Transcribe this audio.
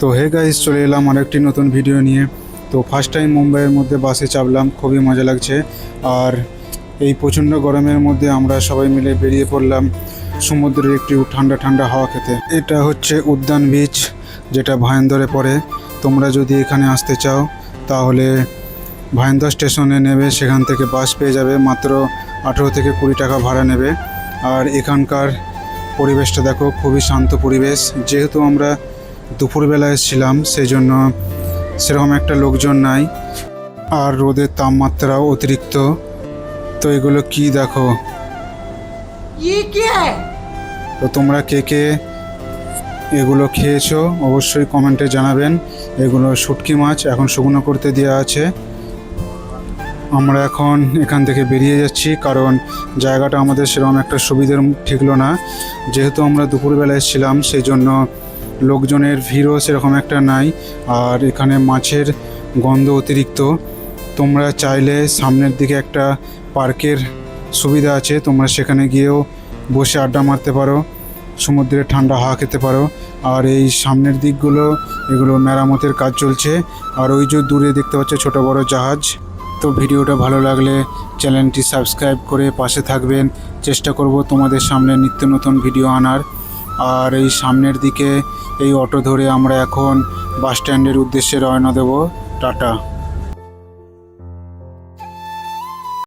তো hey guys, চলে এলাম আরেকটি নতুন ভিডিও নিয়ে। তো ফার্স্ট টাইম মুম্বাইয়ের মধ্যে বাসে চাপলাম, খুবই মজা লাগছে। আর এই প্রচণ্ড গরমের মধ্যে আমরা সবাই মিলে বেরিয়ে পড়লাম সমুদ্রের একটু ঠান্ডা ঠান্ডা হাওয়া খেতে। এটা হচ্ছে উদ্যান বিচ, যেটা ভাইন্দরে পড়ে। তোমরা যদি এখানে আসতে চাও তাহলে ভাইন্দর স্টেশনে নেবে, সেখান থেকে বাস পেয়ে যাবে। মাত্র 18 থেকে 20 টাকা ভাড়া নেবে। আর এখানকার পরিবেশটা দেখো, খুবই শান্ত পরিবেশ। যেহেতু আমরা দুপুরবেলা এসেছিলাম, সেই জন্য সেরকম একটা লোকজন নাই, আর রোদের তাপমাত্রাও অতিরিক্ত। তো এগুলো কি দেখো, তো তোমরা কে কে এগুলো খেয়েছো অবশ্যই কমেন্টে জানাবেন। এগুলো শুটকি মাছ এখন শুকনো করতে দেওয়া আছে। আমরা এখন এখান থেকে বেরিয়ে যাচ্ছি, কারণ জায়গাটা আমাদের সেরকম একটা সুবিধার ঠিকলো না। যেহেতু আমরা দুপুরবেলা এসেছিলাম, সেই জন্য লোকজনের ভিড়ও সেরকম একটা নাই। আর এখানে মাছের গন্ধ অতিরিক্ত। তোমরা চাইলে সামনের দিকে একটা পার্কের সুবিধা আছে, তোমরা সেখানে গিয়েও বসে আড্ডা মারতে পারো, সমুদ্রের ঠান্ডা হাওয়া খেতে পারো। আর এই সামনের দিকগুলো এগুলো মেরামতের কাজ চলছে। আর ওই যে দূরে দেখতে পাচ্ছ ছোট বড় জাহাজ। তো ভিডিওটা ভালো লাগলে চ্যানেলটি সাবস্ক্রাইব করে পাশে থাকবেন। চেষ্টা করব তোমাদের সামনে নিত্য নতুন ভিডিও আনার। আর এই সামনের দিকে এই অটো ধরে আমরা এখন বাস স্ট্যান্ডের উদ্দেশ্যে রওনা দেব। টাটা।